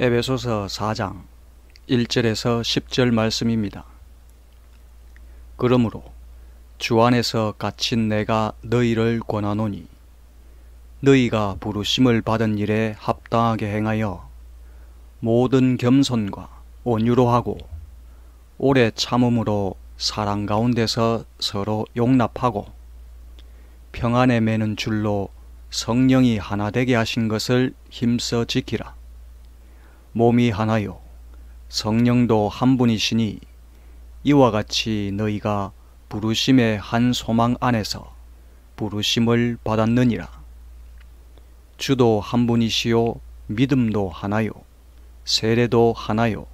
에베소서 4장 1절에서 10절 말씀입니다. 그러므로 주 안에서 갇힌 내가 너희를 권하노니 너희가 부르심을 받은 일에 합당하게 행하여 모든 겸손과 온유로 하고 오래 참음으로 사랑 가운데서 서로 용납하고 평안에 매는 줄로 성령이 하나 되게 하신 것을 힘써 지키라. 몸이 하나요 성령도 한 분이시니 이와 같이 너희가 부르심의 한 소망 안에서 부르심을 받았느니라. 주도 한 분이시요 믿음도 하나요 세례도 하나요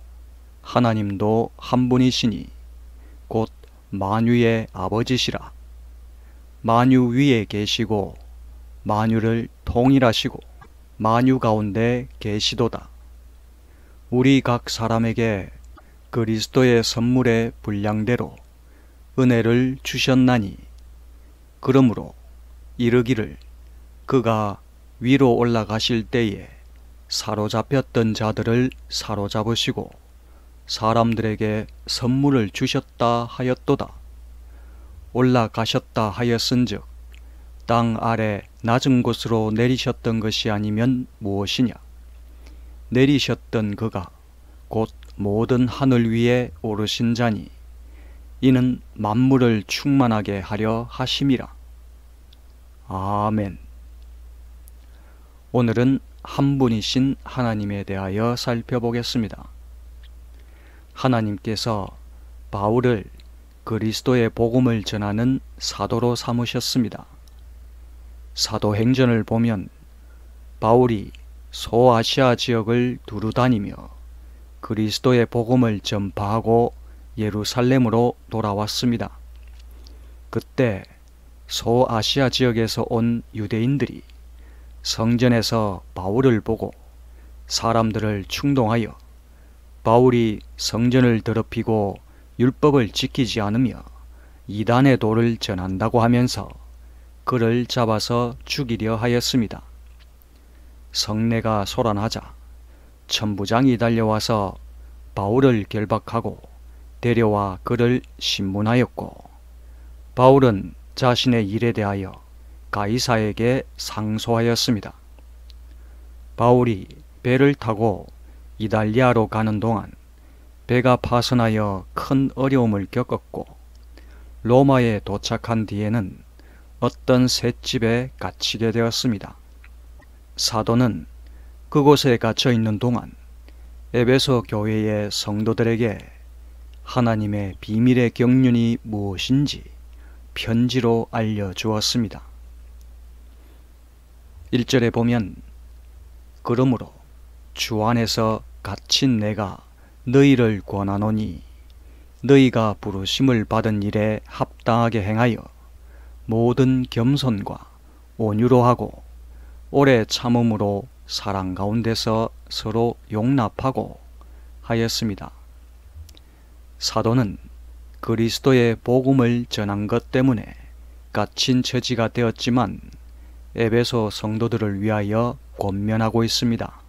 하나님도 한 분이시니 곧 만유의 아버지시라. 만유 위에 계시고 만유를 통일하시고 만유 가운데 계시도다. 우리 각 사람에게 그리스도의 선물의 분량대로 은혜를 주셨나니 그러므로 이르기를 그가 위로 올라가실 때에 사로잡혔던 자들을 사로잡으시고 사람들에게 선물을 주셨다 하였도다. 올라가셨다 하였은즉 땅 아래 낮은 곳으로 내리셨던 것이 아니면 무엇이냐. 내리셨던 그가 곧 모든 하늘 위에 오르신 자니 이는 만물을 충만하게 하려 하심이라. 아멘. 오늘은 한 분이신 하나님에 대하여 살펴보겠습니다. 하나님께서 바울을 그리스도의 복음을 전하는 사도로 삼으셨습니다. 사도행전을 보면 바울이 소아시아 지역을 두루 다니며 그리스도의 복음을 전파하고 예루살렘으로 돌아왔습니다. 그때 소아시아 지역에서 온 유대인들이 성전에서 바울을 보고 사람들을 충동하여 바울이 성전을 더럽히고 율법을 지키지 않으며 이단의 도를 전한다고 하면서 그를 잡아서 죽이려 하였습니다. 성내가 소란하자 천부장이 달려와서 바울을 결박하고 데려와 그를 신문하였고 바울은 자신의 일에 대하여 가이사에게 상소하였습니다. 바울이 배를 타고 이달리아로 가는 동안 배가 파손하여 큰 어려움을 겪었고 로마에 도착한 뒤에는 어떤 셋집에 갇히게 되었습니다. 사도는 그곳에 갇혀 있는 동안 에베소 교회의 성도들에게 하나님의 비밀의 경륜이 무엇인지 편지로 알려주었습니다. 1절에 보면 그러므로 주 안에서 갇힌 내가 너희를 권하노니 너희가 부르심을 받은 일에 합당하게 행하여 모든 겸손과 온유로 하고 오래 참음으로 사랑 가운데서 서로 용납하고 하였습니다. 사도는 그리스도의 복음을 전한 것 때문에 갇힌 처지가 되었지만 에베소 성도들을 위하여 권면하고 있습니다.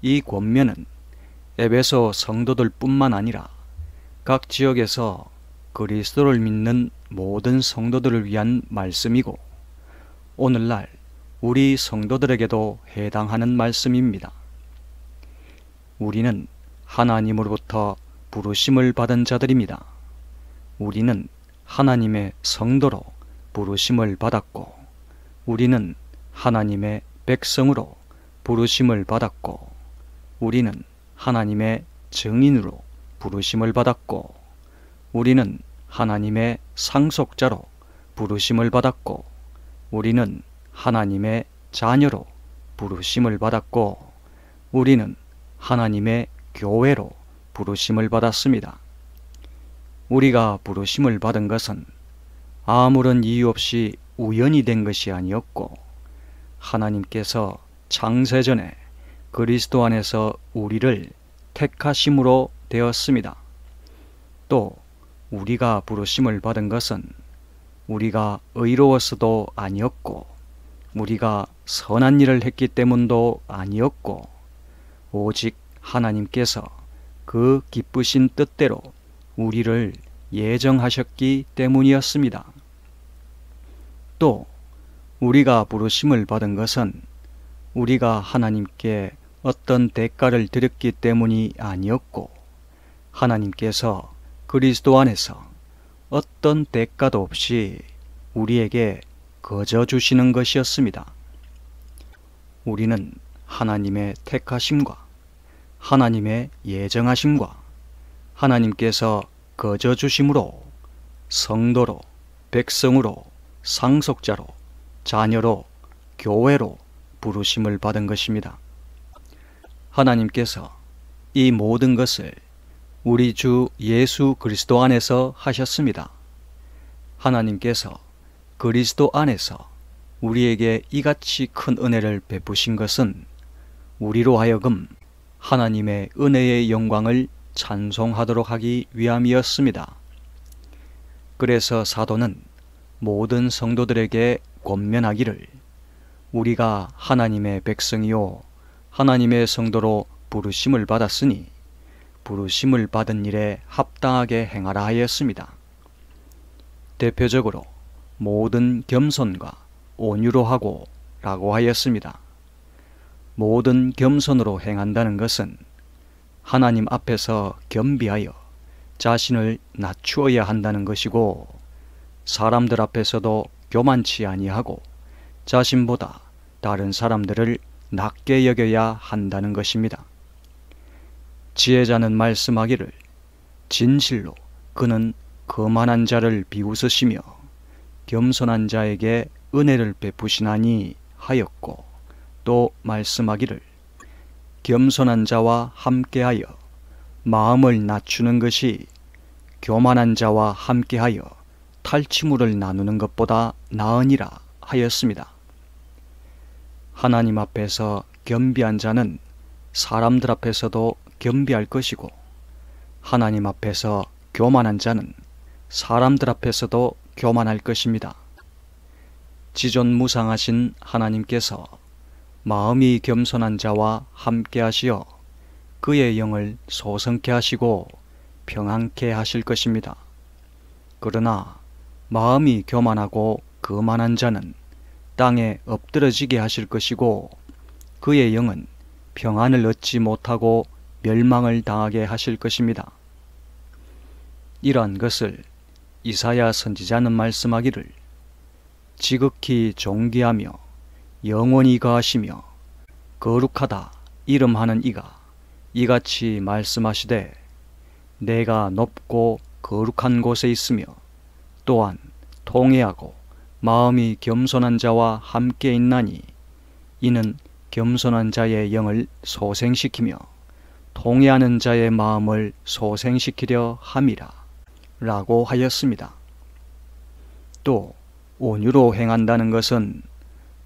이 권면은 에베소 성도들 뿐만 아니라 각 지역에서 그리스도를 믿는 모든 성도들을 위한 말씀이고 오늘날 우리 성도들에게도 해당하는 말씀입니다. 우리는 하나님으로부터 부르심을 받은 자들입니다. 우리는 하나님의 성도로 부르심을 받았고 우리는 하나님의 백성으로 부르심을 받았고 우리는 하나님의 증인으로 부르심을 받았고 우리는 하나님의 상속자로 부르심을 받았고 우리는 하나님의 자녀로 부르심을 받았고 우리는 하나님의 교회로 부르심을 받았습니다. 우리가 부르심을 받은 것은 아무런 이유 없이 우연이 된 것이 아니었고 하나님께서 창세전에 그리스도 안에서 우리를 택하심으로 되었습니다. 또 우리가 부르심을 받은 것은 우리가 의로워서도 아니었고 우리가 선한 일을 했기 때문도 아니었고 오직 하나님께서 그 기쁘신 뜻대로 우리를 예정하셨기 때문이었습니다. 또 우리가 부르심을 받은 것은 우리가 하나님께 어떤 대가를 드렸기 때문이 아니었고, 하나님께서 그리스도 안에서 어떤 대가도 없이 우리에게 거저 주시는 것이었습니다. 우리는 하나님의 택하심과 하나님의 예정하심과 하나님께서 거저 주심으로 성도로, 백성으로, 상속자로, 자녀로, 교회로 부르심을 받은 것입니다. 하나님께서 이 모든 것을 우리 주 예수 그리스도 안에서 하셨습니다. 하나님께서 그리스도 안에서 우리에게 이같이 큰 은혜를 베푸신 것은 우리로 하여금 하나님의 은혜의 영광을 찬송하도록 하기 위함이었습니다. 그래서 사도는 모든 성도들에게 권면하기를, 우리가 하나님의 백성이요 하나님의 성도로 부르심을 받았으니 부르심을 받은 일에 합당하게 행하라 하였습니다. 대표적으로 모든 겸손과 온유로 하고 라고 하였습니다. 모든 겸손으로 행한다는 것은 하나님 앞에서 겸비하여 자신을 낮추어야 한다는 것이고, 사람들 앞에서도 교만치 아니하고 자신보다 다른 사람들을 낮게 여겨야 한다는 것입니다. 지혜자는 말씀하기를, 진실로 그는 거만한 자를 비웃으시며 겸손한 자에게 은혜를 베푸시나니 하였고, 또 말씀하기를, 겸손한 자와 함께하여 마음을 낮추는 것이 교만한 자와 함께하여 탈취물을 나누는 것보다 나으니라 하였습니다. 하나님 앞에서 겸비한 자는 사람들 앞에서도 겸비할 것이고, 하나님 앞에서 교만한 자는 사람들 앞에서도 교만할 것입니다. 지존무상하신 하나님께서 마음이 겸손한 자와 함께 하시어 그의 영을 소성케 하시고 평안케 하실 것입니다. 그러나 마음이 교만하고 거만한 자는 땅에 엎드러지게 하실 것이고, 그의 영은 평안을 얻지 못하고 멸망을 당하게 하실 것입니다. 이러한 것을 이사야 선지자는 말씀하기를, 지극히 존귀하며 영원히 거하시며 거룩하다 이름하는 이가 이같이 말씀하시되, 내가 높고 거룩한 곳에 있으며 또한 통회하고 마음이 겸손한 자와 함께 있나니, 이는 겸손한 자의 영을 소생시키며 통회하는 자의 마음을 소생시키려 함이라 라고 하였습니다. 또 온유로 행한다는 것은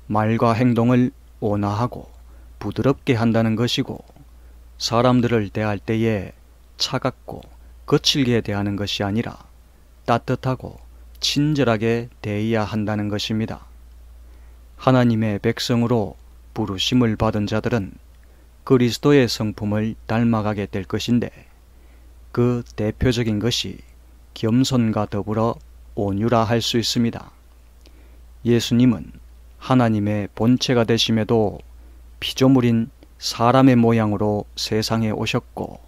말과 행동을 온화하고 부드럽게 한다는 것이고, 사람들을 대할 때에 차갑고 거칠게 대하는 것이 아니라 따뜻하고 친절하게 대해야 한다는 것입니다. 하나님의 백성으로 부르심을 받은 자들은 그리스도의 성품을 닮아가게 될 것인데, 그 대표적인 것이 겸손과 더불어 온유라 할 수 있습니다. 예수님은 하나님의 본체가 되심에도 피조물인 사람의 모양으로 세상에 오셨고,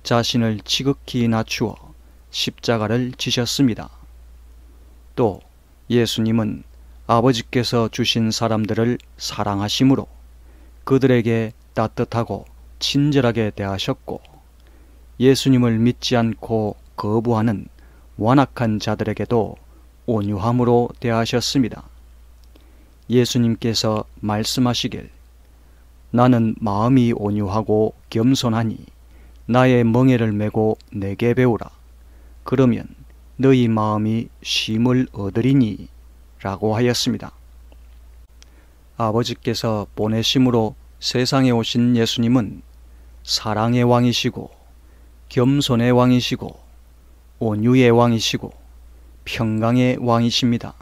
자신을 지극히 낮추어 십자가를 지셨습니다. 또 예수님은 아버지께서 주신 사람들을 사랑하심으로 그들에게 따뜻하고 친절하게 대하셨고, 예수님을 믿지 않고 거부하는 완악한 자들에게도 온유함으로 대하셨습니다. 예수님께서 말씀하시길, 나는 마음이 온유하고 겸손하니 나의 멍에를 메고 내게 배우라. 그러면 너희 마음이 쉼을 얻으리니 라고 하였습니다. 아버지께서 보내심으로 세상에 오신 예수님은 사랑의 왕이시고 겸손의 왕이시고 온유의 왕이시고 평강의 왕이십니다.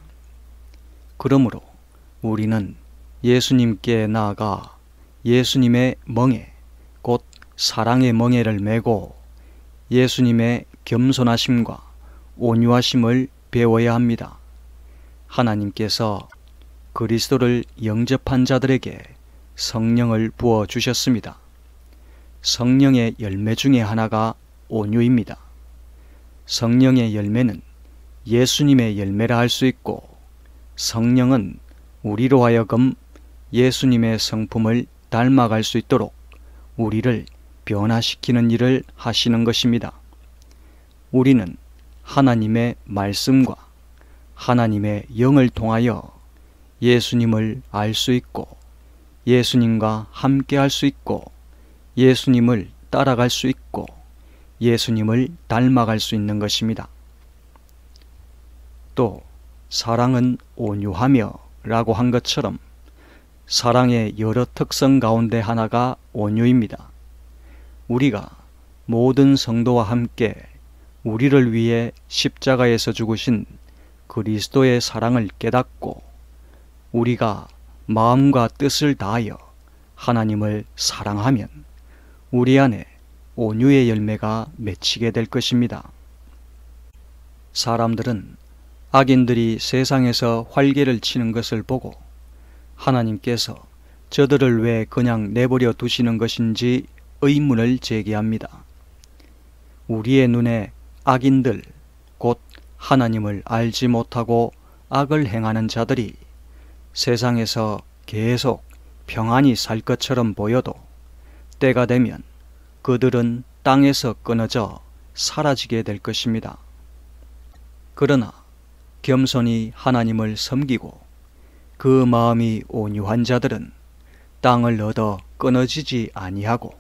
그러므로 우리는 예수님께 나아가 예수님의 멍에, 사랑의 멍에를 메고 예수님의 겸손하심과 온유하심을 배워야 합니다. 하나님께서 그리스도를 영접한 자들에게 성령을 부어 주셨습니다. 성령의 열매 중에 하나가 온유입니다. 성령의 열매는 예수님의 열매라 할 수 있고, 성령은 우리로 하여금 예수님의 성품을 닮아갈 수 있도록 우리를 변화시키는 일을 하시는 것입니다. 우리는 하나님의 말씀과 하나님의 영을 통하여 예수님을 알 수 있고, 예수님과 함께 할 수 있고, 예수님을 따라갈 수 있고, 예수님을 닮아갈 수 있는 것입니다. 또 사랑은 온유하며 라고 한 것처럼 사랑의 여러 특성 가운데 하나가 온유입니다. 우리가 모든 성도와 함께 우리를 위해 십자가에서 죽으신 그리스도의 사랑을 깨닫고 우리가 마음과 뜻을 다하여 하나님을 사랑하면 우리 안에 온유의 열매가 맺히게 될 것입니다. 사람들은 악인들이 세상에서 활개를 치는 것을 보고 하나님께서 저들을 왜 그냥 내버려 두시는 것인지 의문을 제기합니다. 우리의 눈에 악인들, 곧 하나님을 알지 못하고 악을 행하는 자들이 세상에서 계속 평안히 살 것처럼 보여도 때가 되면 그들은 땅에서 끊어져 사라지게 될 것입니다. 그러나 겸손히 하나님을 섬기고 그 마음이 온유한 자들은 땅을 얻어 끊어지지 아니하고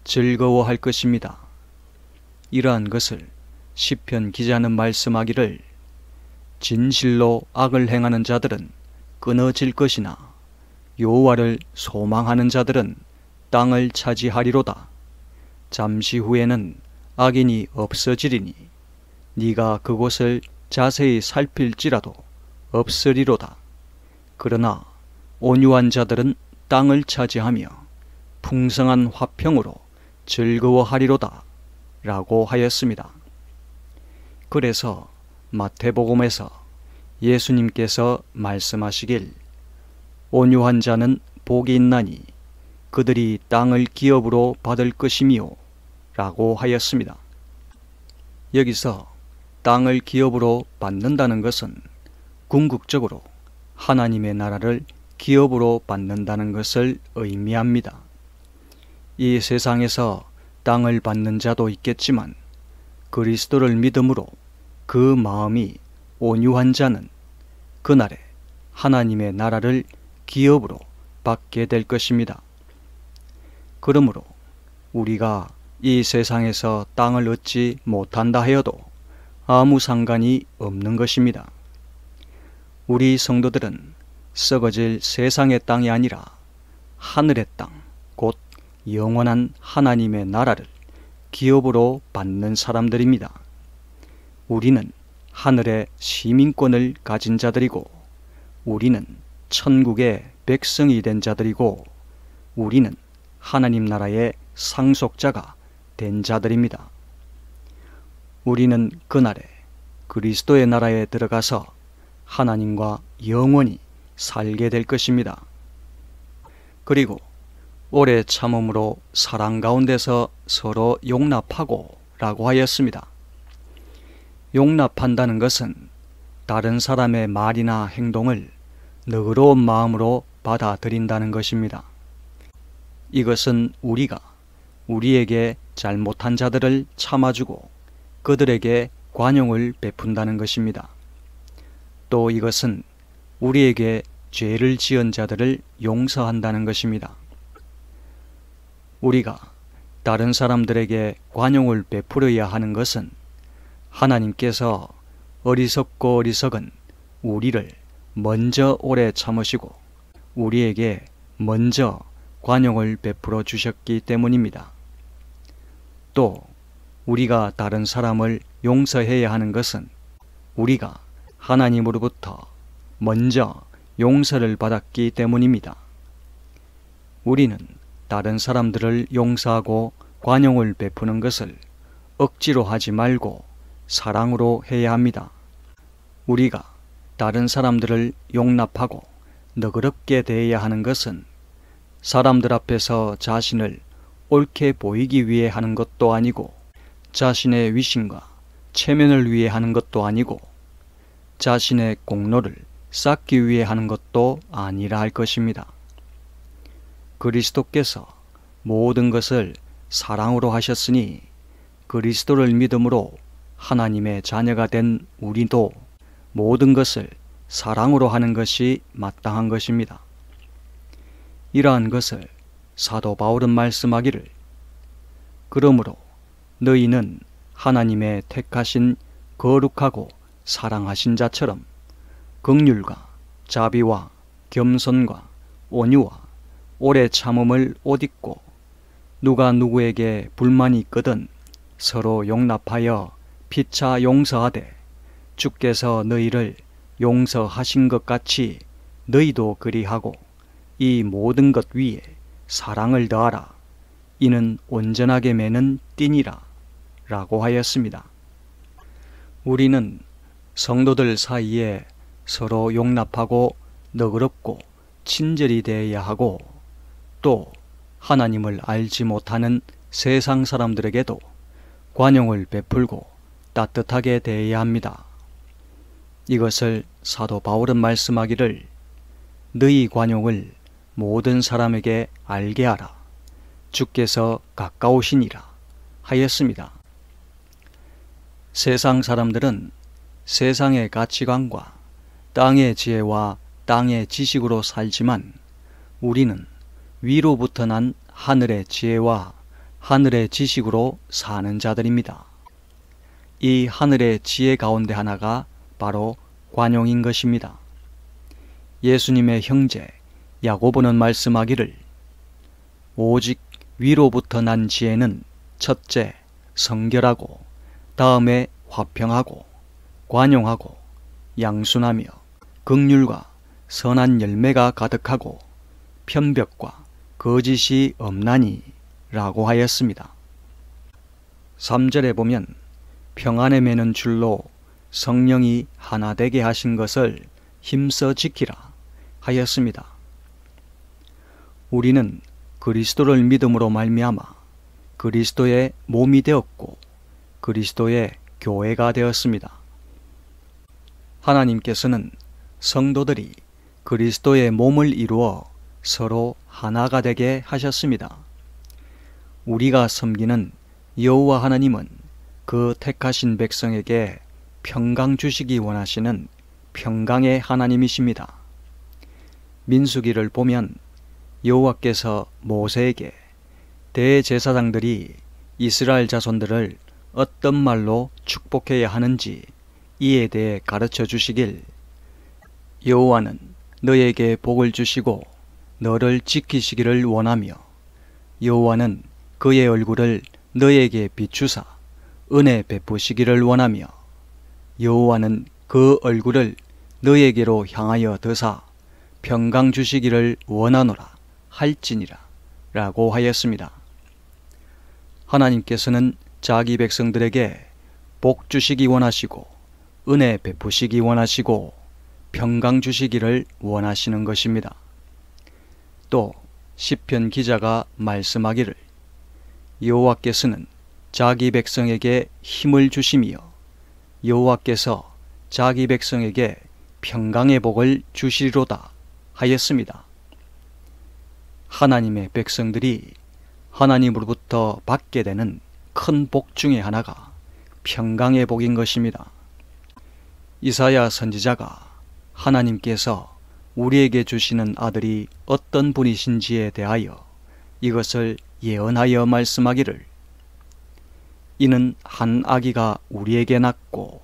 즐거워할 것입니다. 이러한 것을 시편 기자는 말씀하기를 진실로 악을 행하는 자들은 끊어질 것이나 여호와를 소망하는 자들은 땅을 차지하리로다. 잠시 후에는 악인이 없어지리니 네가 그곳을 자세히 살필지라도 없으리로다. 그러나 온유한 자들은 땅을 차지하며 풍성한 화평으로 즐거워하리로다 라고 하였습니다. 그래서 마태복음에서 예수님께서 말씀하시길 온유한 자는 복이 있나니 그들이 땅을 기업으로 받을 것이미요 라고 하였습니다. 여기서 땅을 기업으로 받는다는 것은 궁극적으로 하나님의 나라를 기업으로 받는다는 것을 의미합니다. 이 세상에서 땅을 받는 자도 있겠지만 그리스도를 믿음으로 그 마음이 온유한 자는 그날에 하나님의 나라를 기업으로 받게 될 것입니다. 그러므로 우리가 이 세상에서 땅을 얻지 못한다 하여도 아무 상관이 없는 것입니다. 우리 성도들은 썩어질 세상의 땅이 아니라 하늘의 땅, 곧 영원한 하나님의 나라를 기업으로 받는 사람들입니다. 우리는 하늘의 시민권을 가진 자들이고 우리는 천국의 백성이 된 자들이고 우리는 하나님 나라의 상속자가 된 자들입니다. 우리는 그날에 그리스도의 나라에 들어가서 하나님과 영원히 살게 될 것입니다. 그리고 오래 참음으로 사랑 가운데서 서로 용납하고 라고 하였습니다. 용납한다는 것은 다른 사람의 말이나 행동을 너그러운 마음으로 받아들인다는 것입니다. 이것은 우리가 우리에게 잘못한 자들을 참아주고 그들에게 관용을 베푼다는 것입니다. 또 이것은 우리에게 죄를 지은 자들을 용서한다는 것입니다. 우리가 다른 사람들에게 관용을 베풀어야 하는 것은 하나님께서 어리석고 어리석은 우리를 먼저 오래 참으시고 우리에게 먼저 관용을 베풀어 주셨기 때문입니다. 또 우리가 다른 사람을 용서해야 하는 것은 우리가 하나님으로부터 먼저 용서를 받았기 때문입니다. 우리는 다른 사람들을 용서하고 관용을 베푸는 것을 억지로 하지 말고 사랑으로 해야 합니다. 우리가 다른 사람들을 용납하고 너그럽게 대해야 하는 것은 사람들 앞에서 자신을 옳게 보이기 위해 하는 것도 아니고 자신의 위신과 체면을 위해 하는 것도 아니고 자신의 공로를 쌓기 위해 하는 것도 아니라 할 것입니다. 그리스도께서 모든 것을 사랑으로 하셨으니 그리스도를 믿음으로 하나님의 자녀가 된 우리도 모든 것을 사랑으로 하는 것이 마땅한 것입니다. 이러한 것을 사도 바울은 말씀하기를 그러므로 너희는 하나님의 택하신 거룩하고 사랑하신 자처럼 긍휼과 자비와 겸손과 온유와 오래 참음을 옷입고 누가 누구에게 불만이 있거든 서로 용납하여 피차 용서하되 주께서 너희를 용서하신 것 같이 너희도 그리하고 이 모든 것 위에 사랑을 더하라. 이는 온전하게 매는 띠니라 라고 하였습니다. 우리는 성도들 사이에 서로 용납하고 너그럽고 친절히 대해야 하고 또 하나님을 알지 못하는 세상 사람들에게도 관용을 베풀고 따뜻하게 대해야 합니다. 이것을 사도 바울은 말씀하기를 너희 관용을 모든 사람에게 알게 하라. 주께서 가까우시니라 하였습니다. 세상 사람들은 세상의 가치관과 땅의 지혜와 땅의 지식으로 살지만 우리는 위로부터 난 하늘의 지혜와 하늘의 지식으로 사는 자들입니다. 이 하늘의 지혜 가운데 하나가 바로 관용인 것입니다. 예수님의 형제 야고보는 말씀하기를 오직 위로부터 난 지혜는 첫째 성결하고 다음에 화평하고 관용하고 양순하며 긍휼과 선한 열매가 가득하고 편벽과 거짓이 없나니 라고 하였습니다. 3절에 보면 평안에 매는 줄로 성령이 하나 되게 하신 것을 힘써 지키라 하였습니다. 우리는 그리스도를 믿음으로 말미암아 그리스도의 몸이 되었고 그리스도의 교회가 되었습니다. 하나님께서는 성도들이 그리스도의 몸을 이루어 서로 하나가 되게 하셨습니다. 우리가 섬기는 여호와 하나님은 그 택하신 백성에게 평강 주시기 원하시는 평강의 하나님이십니다. 민수기를 보면 여호와께서 모세에게 대제사장들이 이스라엘 자손들을 어떤 말로 축복해야 하는지 이에 대해 가르쳐 주시길 여호와는 너에게 복을 주시고 너를 지키시기를 원하며 여호와는 그의 얼굴을 너에게 비추사 은혜 베푸시기를 원하며 여호와는 그 얼굴을 너에게로 향하여 드사 평강 주시기를 원하노라 할지니라 라고 하였습니다. 하나님께서는 자기 백성들에게 복 주시기 원하시고 은혜 베푸시기 원하시고 평강 주시기를 원하시는 것입니다. 또 시편 기자가 말씀하기를 여호와께서는 자기 백성에게 힘을 주시며 여호와께서 자기 백성에게 평강의 복을 주시리로다 하였습니다. 하나님의 백성들이 하나님으로부터 받게 되는 큰 복 중에 하나가 평강의 복인 것입니다. 이사야 선지자가 하나님께서 우리에게 주시는 아들이 어떤 분이신지에 대하여 이것을 예언하여 말씀하기를 이는 한 아기가 우리에게 낳고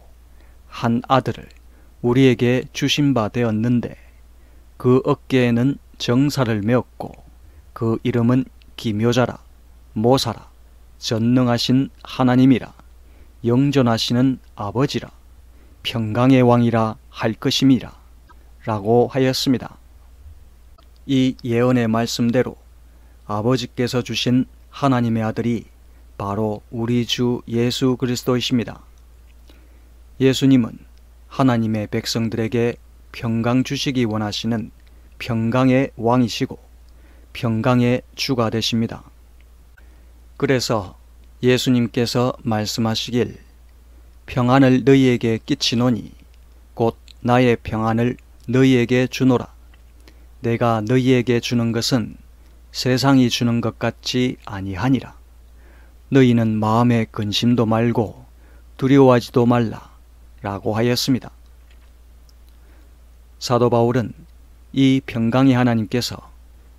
한 아들을 우리에게 주신 바 되었는데 그 어깨에는 정사를 메었고 그 이름은 기묘자라 모사라 전능하신 하나님이라 영존하시는 아버지라 평강의 왕이라 할 것임이라 라고 하였습니다. 이 예언의 말씀대로 아버지께서 주신 하나님의 아들이 바로 우리 주 예수 그리스도이십니다. 예수님은 하나님의 백성들에게 평강 주시기 원하시는 평강의 왕이시고 평강의 주가 되십니다. 그래서 예수님께서 말씀하시길 평안을 너희에게 끼치노니 곧 나의 평안을 너희에게 주노라. 내가 너희에게 주는 것은 세상이 주는 것 같지 아니하니라. 너희는 마음에 근심도 말고 두려워하지도 말라 라고 하였습니다. 사도 바울은 이 평강의 하나님께서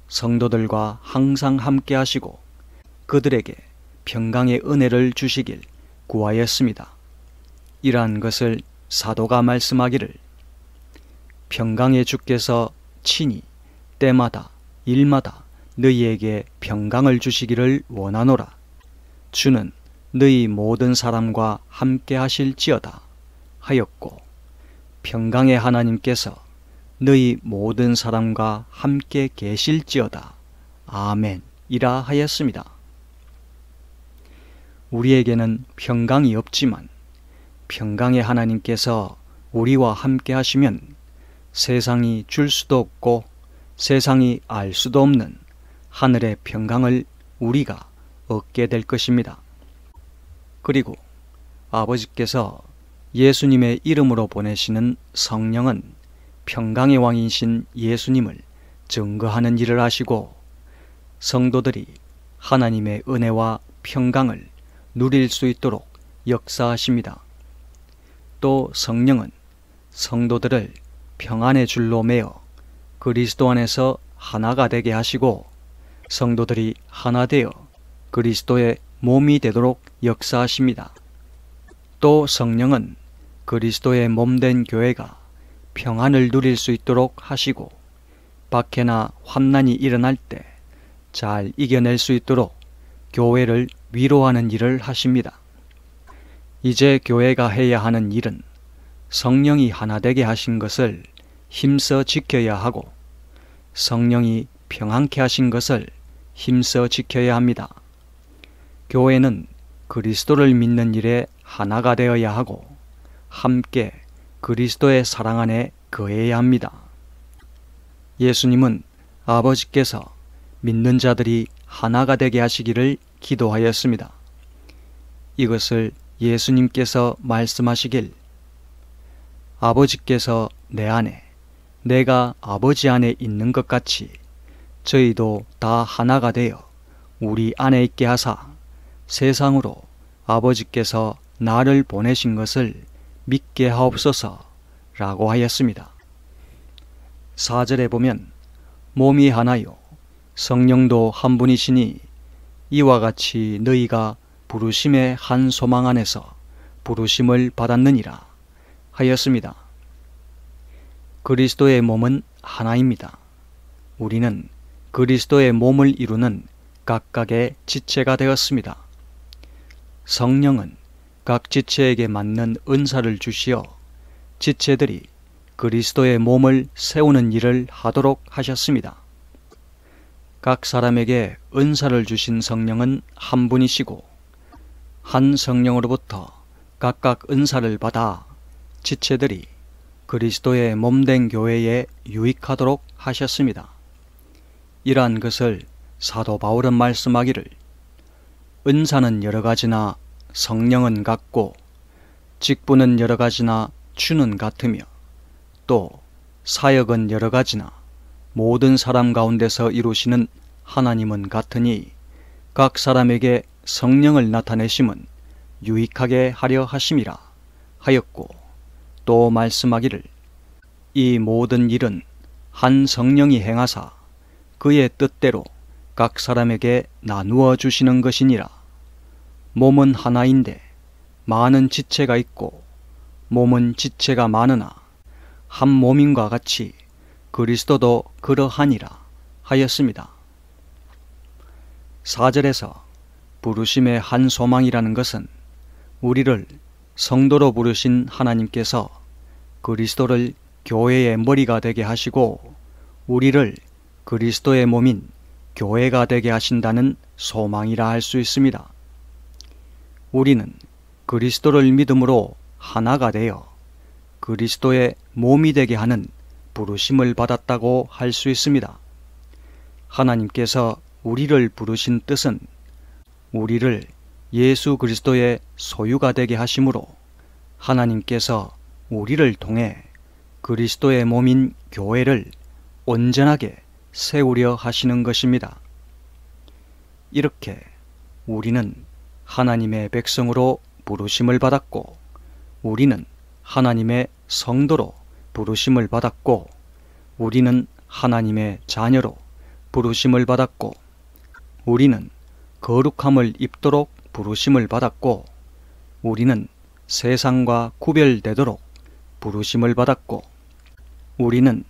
성도들과 항상 함께 하시고 그들에게 평강의 은혜를 주시길 구하였습니다. 이러한 것을 사도가 말씀하기를 평강의 주께서 친히 때마다 일마다 너희에게 평강을 주시기를 원하노라. 주는 너희 모든 사람과 함께 하실지어다 하였고 평강의 하나님께서 너희 모든 사람과 함께 계실지어다. 아멘 이라 하였습니다. 우리에게는 평강이 없지만 평강의 하나님께서 우리와 함께 하시면 세상이 줄 수도 없고 세상이 알 수도 없는 하늘의 평강을 우리가 얻게 될 것입니다. 그리고 아버지께서 예수님의 이름으로 보내시는 성령은 평강의 왕이신 예수님을 증거하는 일을 하시고 성도들이 하나님의 은혜와 평강을 누릴 수 있도록 역사하십니다. 또 성령은 성도들을 평안의 줄로 매어 그리스도 안에서 하나가 되게 하시고 성도들이 하나 되어 그리스도의 몸이 되도록 역사하십니다. 또 성령은 그리스도의 몸된 교회가 평안을 누릴 수 있도록 하시고 박해나 환난이 일어날 때 잘 이겨낼 수 있도록 교회를 위로하는 일을 하십니다. 이제 교회가 해야 하는 일은 성령이 하나 되게 하신 것을 힘써 지켜야 하고 성령이 평안케 하신 것을 힘써 지켜야 합니다. 교회는 그리스도를 믿는 일에 하나가 되어야 하고 함께 그리스도의 사랑 안에 거해야 합니다. 예수님은 아버지께서 믿는 자들이 하나가 되게 하시기를 기도하였습니다. 이것을 예수님께서 말씀하시길 아버지께서 내 안에 내가 아버지 안에 있는 것 같이 저희도 다 하나가 되어 우리 안에 있게 하사 세상으로 아버지께서 나를 보내신 것을 믿게 하옵소서 라고 하였습니다. 4절에 보면 몸이 하나요 성령도 한 분이시니 이와 같이 너희가 부르심의 한 소망 안에서 부르심을 받았느니라 하였습니다. 그리스도의 몸은 하나입니다. 우리는 그리스도의 몸을 이루는 각각의 지체가 되었습니다. 성령은 각 지체에게 맞는 은사를 주시어 지체들이 그리스도의 몸을 세우는 일을 하도록 하셨습니다. 각 사람에게 은사를 주신 성령은 한 분이시고 한 성령으로부터 각각 은사를 받아 지체들이 그리스도의 몸된 교회에 유익하도록 하셨습니다. 이러한 것을 사도 바울은 말씀하기를 은사는 여러 가지나 성령은 같고 직분은 여러 가지나 주는 같으며 또 사역은 여러 가지나 모든 사람 가운데서 이루시는 하나님은 같으니 각 사람에게 성령을 나타내심은 유익하게 하려 하심이라 하였고 또 말씀하기를 이 모든 일은 한 성령이 행하사 그의 뜻대로 각 사람에게 나누어 주시는 것이니라. 몸은 하나인데 많은 지체가 있고 몸은 지체가 많으나 한 몸인과 같이 그리스도도 그러하니라 하였습니다. 4절에서 부르심의 한 소망이라는 것은 우리를 성도로 부르신 하나님께서 그리스도를 교회의 머리가 되게 하시고 우리를 그리스도의 몸인 교회가 되게 하신다는 소망이라 할 수 있습니다. 우리는 그리스도를 믿음으로 하나가 되어 그리스도의 몸이 되게 하는 부르심을 받았다고 할 수 있습니다. 하나님께서 우리를 부르신 뜻은 우리를 예수 그리스도의 소유가 되게 하심으로 하나님께서 우리를 통해 그리스도의 몸인 교회를 온전하게 세우려 하시는 것입니다. 이렇게 우리는 하나님의 백성으로 부르심을 받았고, 우리는 하나님의 성도로 부르심을 받았고, 우리는 하나님의 자녀로 부르심을 받았고, 우리는 거룩함을 입도록 부르심을 받았고, 우리는 세상과 구별되도록 부르심을 받았고, 우리는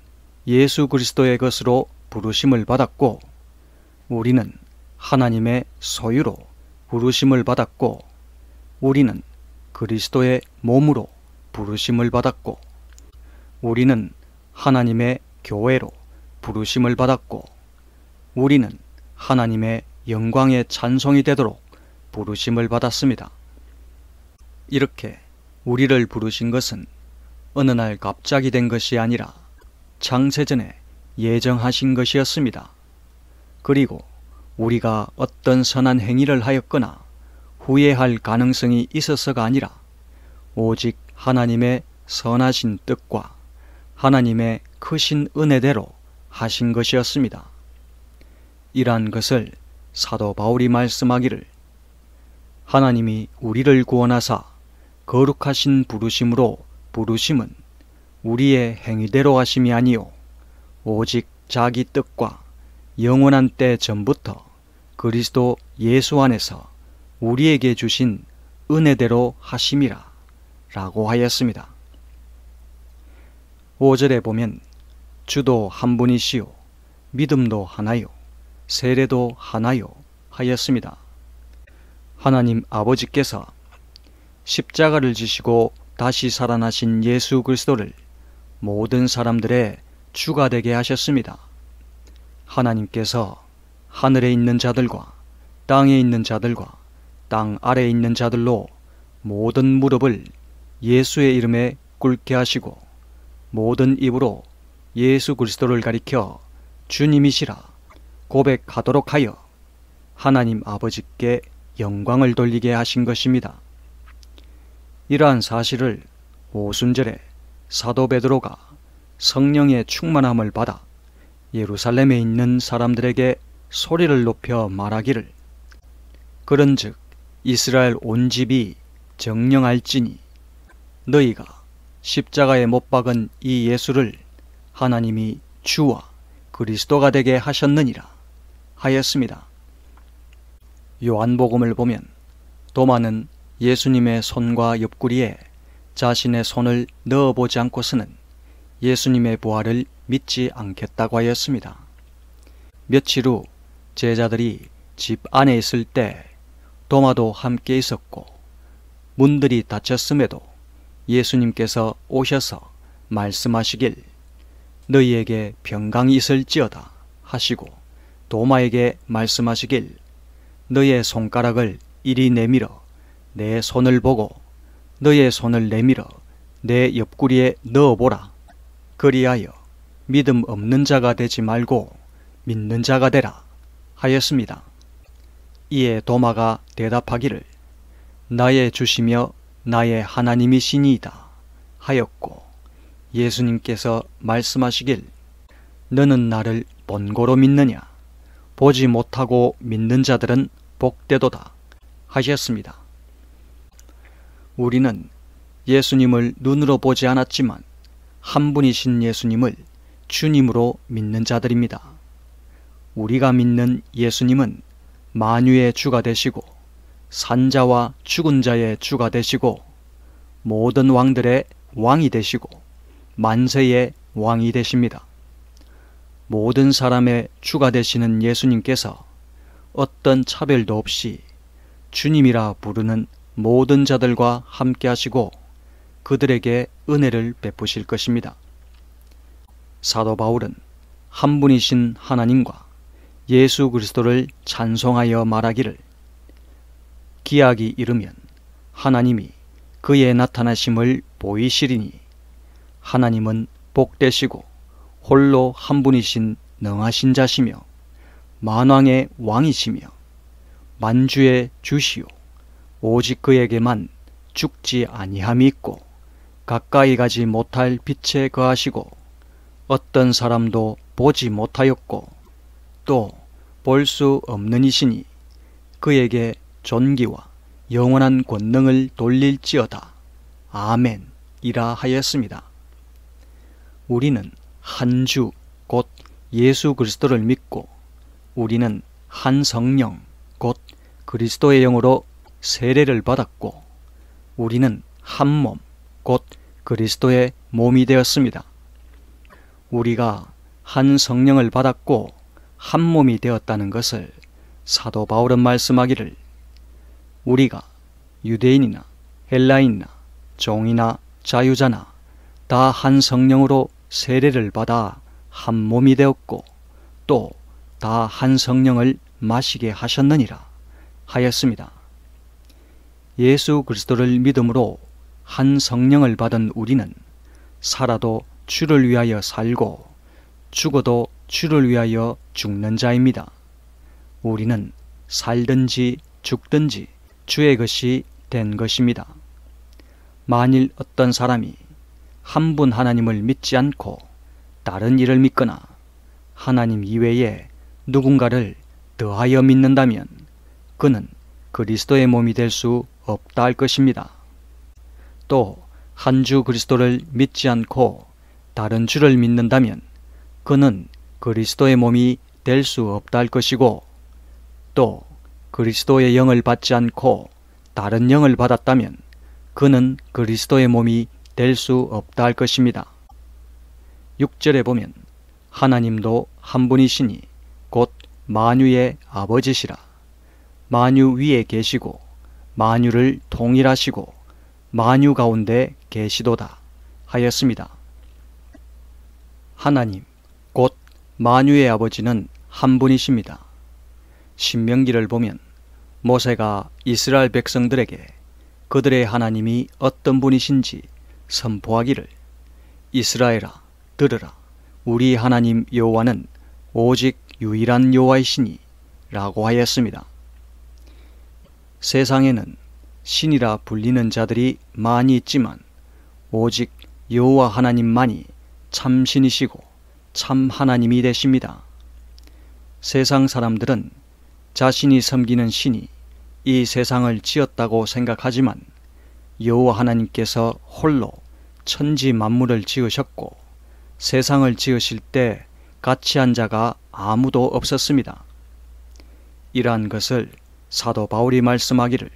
예수 그리스도의 것으로 부르심을 받았고, 우리는 하나님의 소유로 부르심을 받았고, 우리는 그리스도의 몸으로 부르심을 받았고, 우리는 하나님의 교회로 부르심을 받았고, 우리는 하나님의 영광의 찬송이 되도록 부르심을 받았습니다. 이렇게 우리를 부르신 것은 어느 날 갑자기 된 것이 아니라 창세전에 예정하신 것이었습니다. 그리고 우리가 어떤 선한 행위를 하였거나 후회할 가능성이 있어서가 아니라 오직 하나님의 선하신 뜻과 하나님의 크신 은혜대로 하신 것이었습니다. 이러한 것을 사도 바울이 말씀하기를 하나님이 우리를 구원하사 거룩하신 부르심으로 부르심은 우리의 행위대로 하심이 아니요 오직 자기 뜻과 영원한 때 전부터 그리스도 예수 안에서 우리에게 주신 은혜대로 하심이라 라고 하였습니다. 5절에 보면 주도 한 분이시요 믿음도 하나요 세례도 하나요 하였습니다. 하나님 아버지께서 십자가를 지시고 다시 살아나신 예수 그리스도를 모든 사람들의 주가 되게 하셨습니다. 하나님께서 하늘에 있는 자들과 땅에 있는 자들과 땅 아래에 있는 자들로 모든 무릎을 예수의 이름에 꿇게 하시고 모든 입으로 예수 그리스도를 가리켜 주님이시라 고백하도록 하여 하나님 아버지께 영광을 돌리게 하신 것입니다. 이러한 사실을 오순절에 사도 베드로가 성령의 충만함을 받아 예루살렘에 있는 사람들에게 소리를 높여 말하기를 그런즉 이스라엘 온 집이 정령할지니 너희가 십자가에 못 박은 이 예수를 하나님이 주와 그리스도가 되게 하셨느니라 하였습니다. 요한복음을 보면 도마는 예수님의 손과 옆구리에 자신의 손을 넣어보지 않고서는 예수님의 부활을 믿지 않겠다고 하였습니다. 며칠 후 제자들이 집 안에 있을 때 도마도 함께 있었고 문들이 닫혔음에도 예수님께서 오셔서 말씀하시길 너희에게 평강이 있을지어다 하시고 도마에게 말씀하시길 너의 손가락을 이리 내밀어 내 손을 보고 너의 손을 내밀어 내 옆구리에 넣어보라. 그리하여 믿음 없는 자가 되지 말고 믿는 자가 되라 하였습니다. 이에 도마가 대답하기를 나의 주시며 나의 하나님이시니이다 하였고 예수님께서 말씀하시길 너는 나를 본고로 믿느냐 보지 못하고 믿는 자들은 복되도다 하셨습니다. 우리는 예수님을 눈으로 보지 않았지만 한 분이신 예수님을 주님으로 믿는 자들입니다. 우리가 믿는 예수님은 만유의 주가 되시고 산자와 죽은 자의 주가 되시고 모든 왕들의 왕이 되시고 만세의 왕이 되십니다. 모든 사람의 주가 되시는 예수님께서 어떤 차별도 없이 주님이라 부르는 모든 자들과 함께 하시고 그들에게 은혜를 베푸실 것입니다. 사도 바울은 한 분이신 하나님과 예수 그리스도를 찬송하여 말하기를 기약이 이르면 하나님이 그의 나타나심을 보이시리니 하나님은 복되시고 홀로 한 분이신 능하신 자시며 만왕의 왕이시며 만주의 주시오 오직 그에게만 죽지 아니함이 있고 가까이 가지 못할 빛에 거하시고 어떤 사람도 보지 못하였고 또 볼 수 없는 이시니 그에게 존귀와 영원한 권능을 돌릴지어다. 아멘 이라 하였습니다. 우리는 한 주 곧 예수 그리스도를 믿고 우리는 한 성령 곧 그리스도의 영으로 세례를 받았고 우리는 한 몸 곧 그리스도의 몸이 되었습니다. 우리가 한 성령을 받았고 한 몸이 되었다는 것을 사도 바울은 말씀하기를 우리가 유대인이나 헬라인이나 종이나 자유자나 다 한 성령으로 세례를 받아 한 몸이 되었고 또 다 한 성령을 마시게 하셨느니라 하였습니다. 예수 그리스도를 믿음으로 한 성령을 받은 우리는 살아도 주를 위하여 살고 죽어도 주를 위하여 죽는 자입니다. 우리는 살든지 죽든지 주의 것이 된 것입니다. 만일 어떤 사람이 한 분 하나님을 믿지 않고 다른 일을 믿거나 하나님 이외에 누군가를 더하여 믿는다면 그는 그리스도의 몸이 될 수 없다 할 것입니다. 또 한 주 그리스도를 믿지 않고 다른 주를 믿는다면 그는 그리스도의 몸이 될 수 없다 할 것이고 또 그리스도의 영을 받지 않고 다른 영을 받았다면 그는 그리스도의 몸이 될 수 없다 할 것입니다. 6절에 보면 하나님도 한 분이시니 곧 만유의 아버지시라. 만유 위에 계시고 만유를 통일하시고 만유 가운데 계시도다 하였습니다. 하나님 곧 만유의 아버지는 한 분이십니다. 신명기를 보면 모세가 이스라엘 백성들에게 그들의 하나님이 어떤 분이신지 선포하기를 이스라엘아 들으라 우리 하나님 여호와는 오직 유일한 여호와이시니 라고 하였습니다. 세상에는 신이라 불리는 자들이 많이 있지만 오직 여호와 하나님만이 참 신이시고 참 하나님이 되십니다. 세상 사람들은 자신이 섬기는 신이 이 세상을 지었다고 생각하지만 여호와 하나님께서 홀로 천지 만물을 지으셨고 세상을 지으실 때 같이 한 자가 아무도 없었습니다. 이러한 것을 사도 바울이 말씀하기를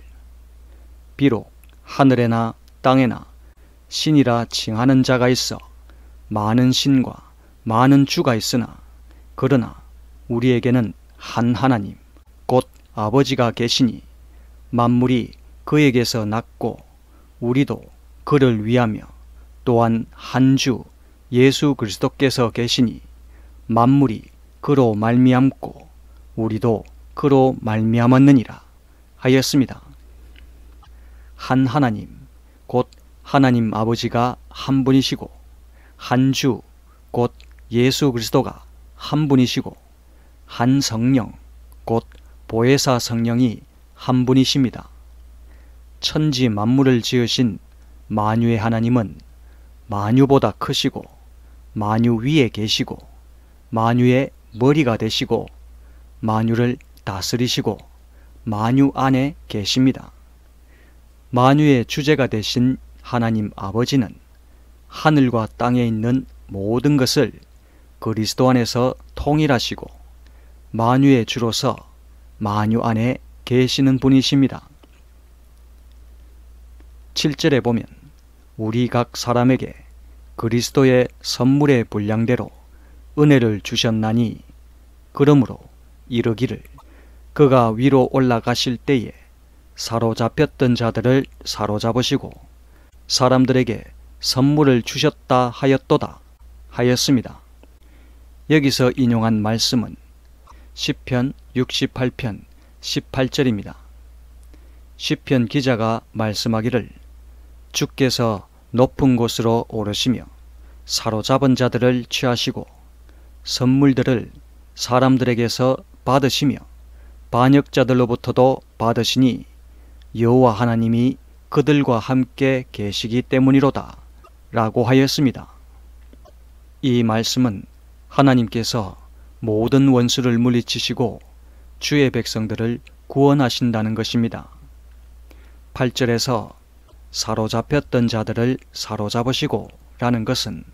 비록 하늘에나 땅에나 신이라 칭하는 자가 있어 많은 신과 많은 주가 있으나 그러나 우리에게는 한 하나님 곧 아버지가 계시니 만물이 그에게서 났고 우리도 그를 위하며 또한 한 주 예수 그리스도께서 계시니 만물이 그로 말미암고 우리도 그로 말미암았느니라 하였습니다. 한 하나님 곧 하나님 아버지가 한 분이시고 한 주 곧 예수 그리스도가 한 분이시고 한 성령 곧 보혜사 성령이 한 분이십니다. 천지 만물을 지으신 만유의 하나님은 만유보다 크시고 만유 위에 계시고 만유의 머리가 되시고 만유를 다스리시고 만유 안에 계십니다. 만유의 주제가 되신 하나님 아버지는 하늘과 땅에 있는 모든 것을 그리스도 안에서 통일하시고 만유의 주로서 만유 안에 계시는 분이십니다. 7절에 보면 우리 각 사람에게 그리스도의 선물의 분량대로 은혜를 주셨나니 그러므로 이르기를 그가 위로 올라가실 때에 사로잡혔던 자들을 사로잡으시고 사람들에게 선물을 주셨다 하였도다 하였습니다. 여기서 인용한 말씀은 시편 68편 18절입니다. 시편 기자가 말씀하기를 주께서 높은 곳으로 오르시며 사로잡은 자들을 취하시고 선물들을 사람들에게서 받으시며 반역자들로부터도 받으시니 여호와 하나님이 그들과 함께 계시기 때문이로다 라고 하였습니다. 이 말씀은 하나님께서 모든 원수를 물리치시고 주의 백성들을 구원하신다는 것입니다. 8절에서 사로잡혔던 자들을 사로잡으시고 라는 것은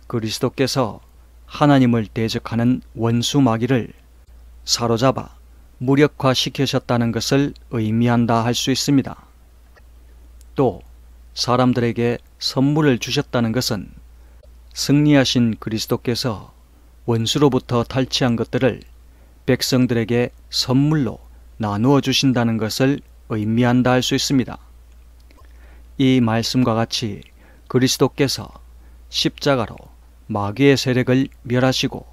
그리스도께서 하나님을 대적하는 원수 마귀를 사로잡아 무력화시키셨다는 것을 의미한다 할 수 있습니다. 또 사람들에게 선물을 주셨다는 것은 승리하신 그리스도께서 원수로부터 탈취한 것들을 백성들에게 선물로 나누어 주신다는 것을 의미한다 할 수 있습니다. 이 말씀과 같이 그리스도께서 십자가로 마귀의 세력을 멸하시고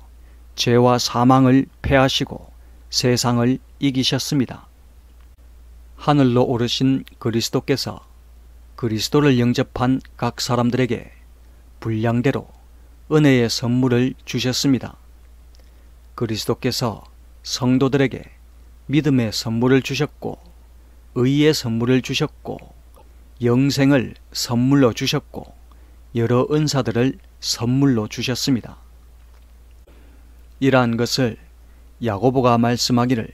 죄와 사망을 패하시고 세상을 이기셨습니다. 하늘로 오르신 그리스도께서 그리스도를 영접한 각 사람들에게 분량대로 은혜의 선물을 주셨습니다. 그리스도께서 성도들에게 믿음의 선물을 주셨고 의의 선물을 주셨고 영생을 선물로 주셨고 여러 은사들을 선물로 주셨습니다. 이러한 것을 야고보가 말씀하기를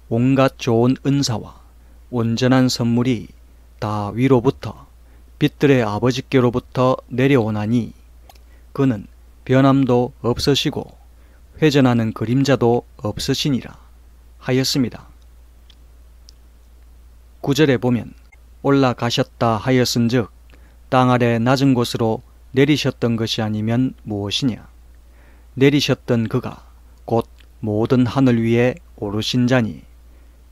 온갖 좋은 은사와 온전한 선물이 다 위로부터 빛들의 아버지께로부터 내려오나니 그는 변함도 없으시고 회전하는 그림자도 없으시니라 하였습니다. 9절에 보면 올라가셨다 하였은즉 땅 아래 낮은 곳으로 내리셨던 것이 아니면 무엇이냐. 내리셨던 그가 곧 모든 하늘 위에 오르신 자니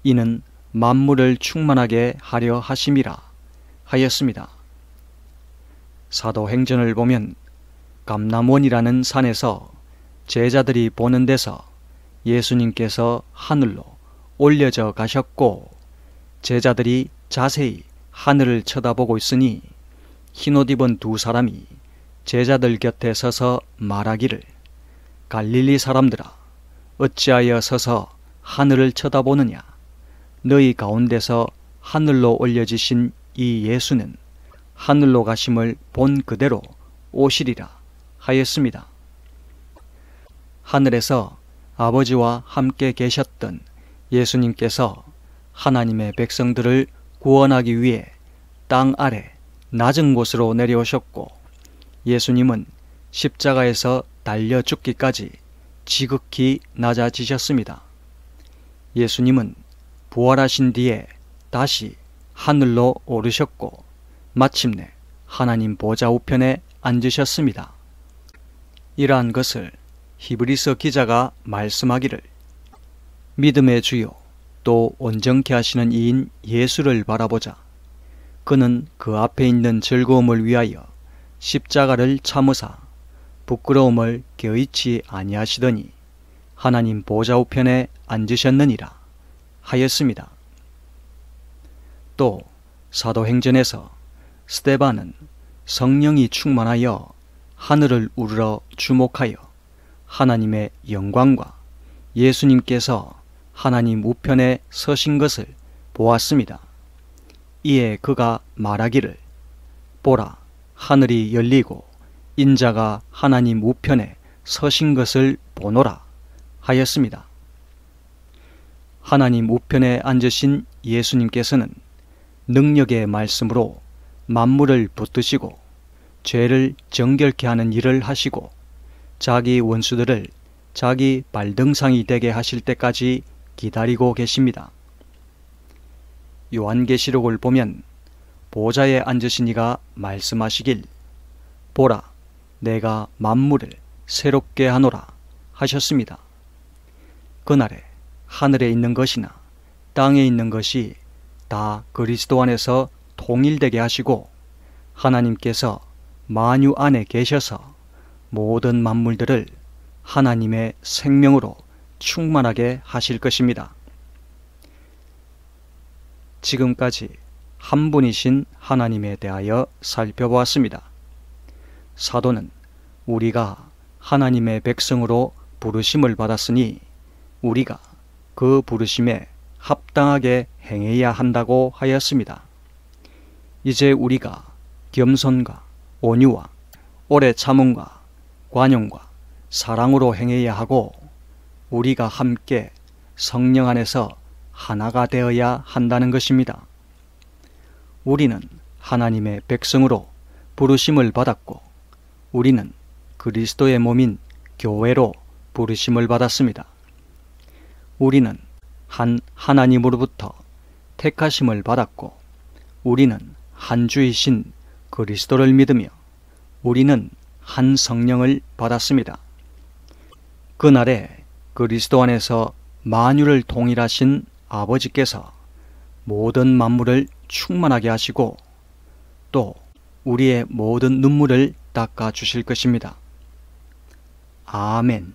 이는 만물을 충만하게 하려 하심이라 하였습니다. 사도행전을 보면 감람원이라는 산에서 제자들이 보는 데서 예수님께서 하늘로 올려져 가셨고 제자들이 자세히 하늘을 쳐다보고 있으니 흰옷 입은 두 사람이 제자들 곁에 서서 말하기를 갈릴리 사람들아 어찌하여 서서 하늘을 쳐다보느냐. 너희 가운데서 하늘로 올려지신 이 예수는 하늘로 가심을 본 그대로 오시리라 하였습니다. 하늘에서 아버지와 함께 계셨던 예수님께서 하나님의 백성들을 구원하기 위해 땅 아래 낮은 곳으로 내려오셨고 예수님은 십자가에서 달려 죽기까지 지극히 낮아지셨습니다. 예수님은 부활하신 뒤에 다시 하늘로 오르셨고 마침내 하나님 보좌 우편에 앉으셨습니다. 이러한 것을 히브리서 기자가 말씀하기를 믿음의 주요 또 온전케 하시는 이인 예수를 바라보자. 그는 그 앞에 있는 즐거움을 위하여 십자가를 참으사 부끄러움을 개의치 아니하시더니 하나님 보좌 우편에 앉으셨느니라 하였습니다. 또 사도행전에서 스데반은 성령이 충만하여 하늘을 우러러 주목하여 하나님의 영광과 예수님께서 하나님 우편에 서신 것을 보았습니다. 이에 그가 말하기를 보라 하늘이 열리고 인자가 하나님 우편에 서신 것을 보노라 하였습니다. 하나님 우편에 앉으신 예수님께서는 능력의 말씀으로 만물을 붙드시고 죄를 정결케 하는 일을 하시고 자기 원수들을 자기 발등상이 되게 하실 때까지 기다리고 계십니다. 요한계시록을 보면 보좌에 앉으신 이가 말씀하시길 보라 내가 만물을 새롭게 하노라 하셨습니다. 그날에 하늘에 있는 것이나 땅에 있는 것이 다 그리스도 안에서 통일되게 하시고 하나님께서 만유 안에 계셔서 모든 만물들을 하나님의 생명으로 충만하게 하실 것입니다. 지금까지 한 분이신 하나님에 대하여 살펴보았습니다. 사도는 우리가 하나님의 백성으로 부르심을 받았으니 우리가 그 부르심에 합당하게 행해야 한다고 하였습니다. 이제 우리가 겸손과 온유와 오래 참음과 관용과 사랑으로 행해야 하고 우리가 함께 성령 안에서 하나가 되어야 한다는 것입니다. 우리는 하나님의 백성으로 부르심을 받았고 우리는 그리스도의 몸인 교회로 부르심을 받았습니다. 우리는 한 하나님으로부터 택하심을 받았고 우리는 한 주이신 그리스도를 믿으며 우리는 한 성령을 받았습니다. 그날에 그리스도 안에서 만유를 통일하신 아버지께서 모든 만물을 충만하게 하시고 또 우리의 모든 눈물을 닦아 주실 것입니다. 아멘.